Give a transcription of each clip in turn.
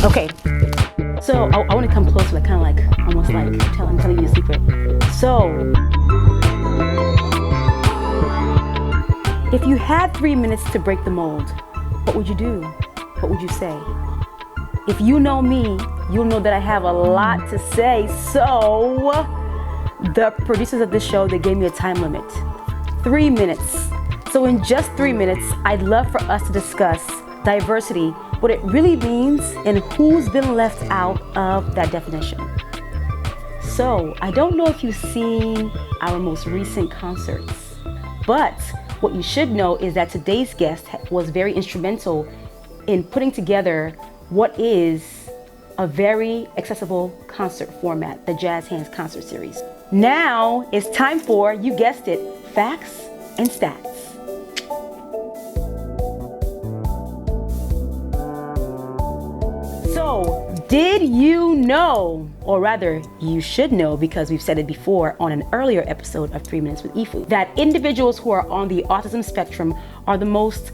Okay, so I want to come close, like kind of like almost like I'm telling you a secret. So, if you had 3 minutes to break the mold, what would you do? What would you say? If you know me, you'll know that I have a lot to say. So, the producers of this show, they gave me a time limit, 3 minutes. So in just 3 minutes, I'd love for us to discuss diversity, what it really means, and who's been left out of that definition. So I don't know if you've seen our most recent concerts, but what you should know is that today's guest was very instrumental in putting together what is a very accessible concert format, the Jazz Hands Concert Series. Now it's time for, you guessed it, facts and stats. So, did you know, or rather, you should know because we've said it before on an earlier episode of 3 Minutes with Ifu, that individuals who are on the autism spectrum are the most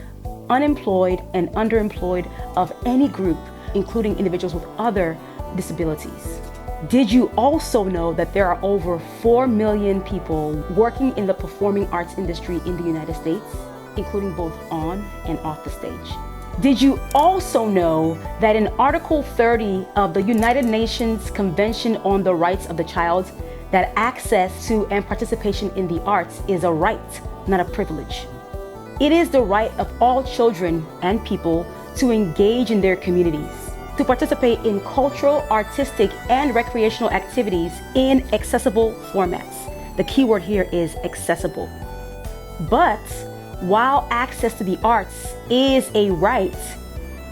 unemployed and underemployed of any group, including individuals with other disabilities. Did you also know that there are over 4 million people working in the performing arts industry in the United States, including both on and off the stage? Did you also know that in Article 30 of the United Nations Convention on the Rights of the Child, that access to and participation in the arts is a right, not a privilege? It is the right of all children and people to engage in their communities, to participate in cultural, artistic, and recreational activities in accessible formats. The key word here is accessible. But while access to the arts is a right,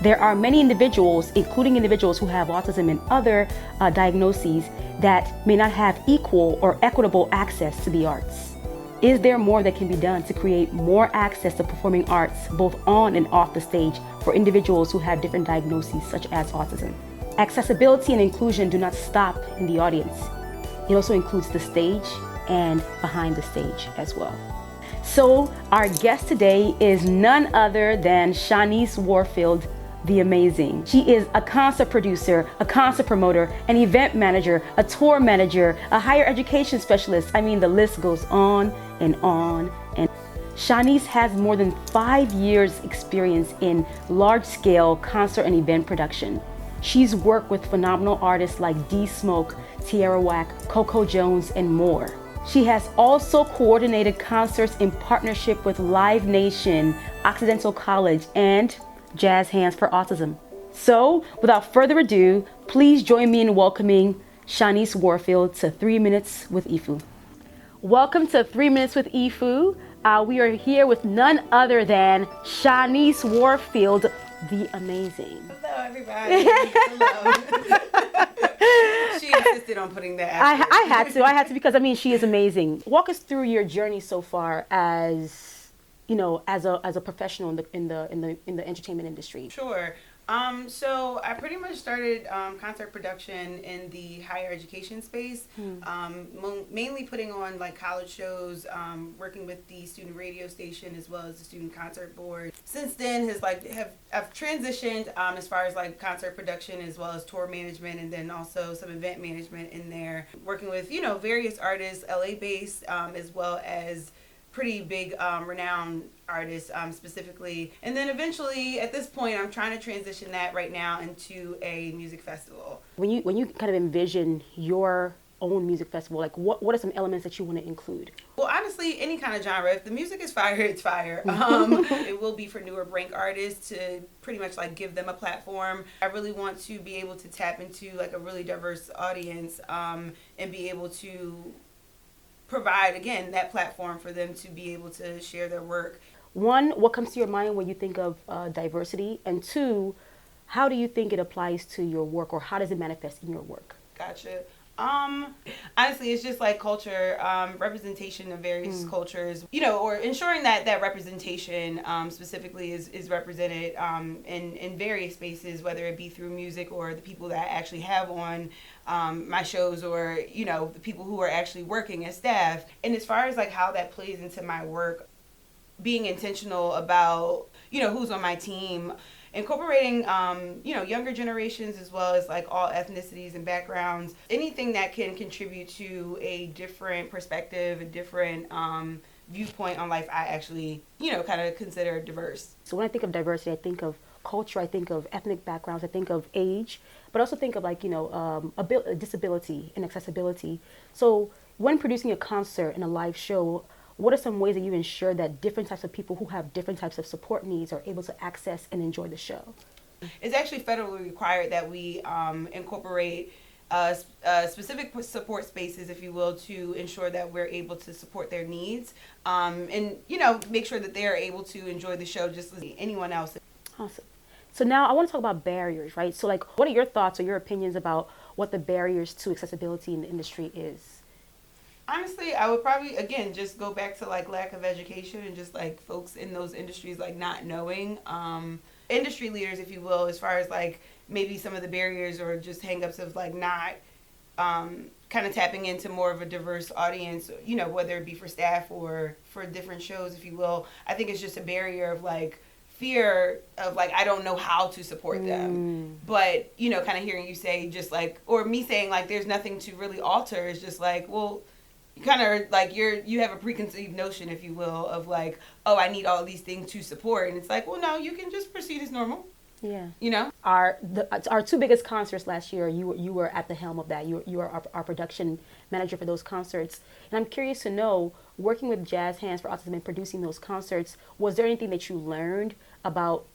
there are many individuals, including individuals who have autism and other diagnoses, that may not have equal or equitable access to the arts. Is there more that can be done to create more access to performing arts, both on and off the stage, for individuals who have different diagnoses such as autism? Accessibility and inclusion do not stop in the audience. It also includes the stage and behind the stage as well. So our guest today is none other than Shaneice Warfield, the amazing. She is a concert producer, a concert promoter, an event manager, a tour manager, a higher education specialist. I mean, the list goes on and on. And Shaneice has more than 5 years experience in large-scale concert and event production. She's worked with phenomenal artists like D Smoke, Tierra Whack, Coco Jones, and more. She has also coordinated concerts in partnership with Live Nation, Occidental College, and Jazz Hands for Autism. So, without further ado, please join me in welcoming Shaneice Warfield to 3 Minutes with Ifu. Welcome to 3 Minutes with Ifu. We are here with none other than Shaneice Warfield, the amazing. Hello, everybody. Hello. She insisted on putting that. I had to because I mean she is amazing. Walk us through your journey so far as a professional in the entertainment industry. Sure. So I pretty much started concert production in the higher education space, mainly putting on like college shows, working with the student radio station as well as the student concert board. Since then I've transitioned as far as like concert production as well as tour management, and then also some event management in there, working with various artists, LA based as well as pretty big renowned artists specifically. And then eventually at this point I'm trying to transition that right now into a music festival. When you kind of envision your own music festival, like what are some elements that you want to include? Well, honestly, any kind of genre. If the music is fire, it's fire. It will be for newer break artists to pretty much like give them a platform. I really want to be able to tap into like a really diverse audience and be able to provide, again, that platform for them to be able to share their work. One, what comes to your mind when you think of diversity? And two, how do you think it applies to your work, or how does it manifest in your work? Gotcha. Honestly, it's just like culture, representation of various cultures, or ensuring that representation specifically is represented in various spaces, whether it be through music or the people that I actually have on my shows, or, the people who are actually working as staff. And as far as like how that plays into my work, being intentional about, who's on my team incorporating, younger generations as well as like all ethnicities and backgrounds, anything that can contribute to a different perspective, a different viewpoint on life, I actually, kind of consider diverse. So when I think of diversity, I think of culture, I think of ethnic backgrounds, I think of age, but also think of like, disability and accessibility. So when producing a concert and a live show, what are some ways that you ensure that different types of people who have different types of support needs are able to access and enjoy the show? It's actually federally required that we incorporate specific support spaces, if you will, to ensure that we're able to support their needs, and make sure that they are able to enjoy the show just as anyone else. Awesome. So now I want to talk about barriers, right? So like, what are your thoughts or your opinions about what the barriers to accessibility in the industry is? Honestly, I would probably, again, just go back to like lack of education and just like folks in those industries like not knowing, industry leaders, if you will, as far as like maybe some of the barriers or just hangups of like not kind of tapping into more of a diverse audience, whether it be for staff or for different shows, if you will. I think it's just a barrier of like fear of like, I don't know how to support them. But, kind of hearing you say just like, or me saying like, there's nothing to really alter is just like, well, kind of like you have a preconceived notion, if you will, of like, oh, I need all these things to support. And it's like, well, no, you can just proceed as normal. Yeah. Our two biggest concerts last year, you were at the helm of that. You were our production manager for those concerts. And I'm curious to know, working with Jazz Hands for Autism and producing those concerts, was there anything that you learned about,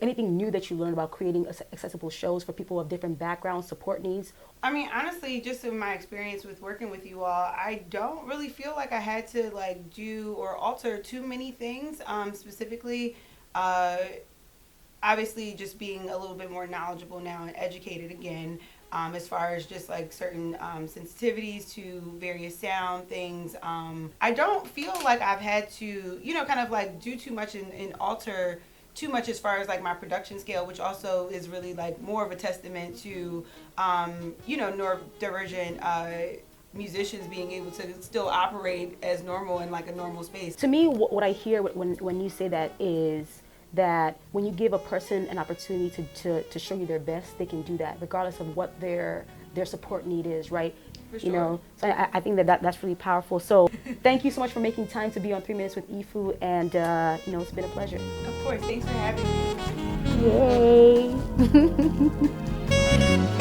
anything new that you learned about creating accessible shows for people of different backgrounds, support needs? I mean, honestly, just in my experience with working with you all, I don't really feel like I had to like do or alter too many things. Specifically, obviously just being a little bit more knowledgeable now and educated again, as far as just like certain sensitivities to various sound things. I don't feel like I've had to, kind of like do too much and alter too much as far as like my production scale, which also is really like more of a testament to, neurodivergent musicians being able to still operate as normal in like a normal space. To me, what I hear when you say that is that when you give a person an opportunity to show you their best, they can do that regardless of what their support need is, right? For sure. So I think that's really powerful. So thank you so much for making time to be on 3 Minutes with Ifu, and it's been a pleasure. Of course, thanks for having me. Yay!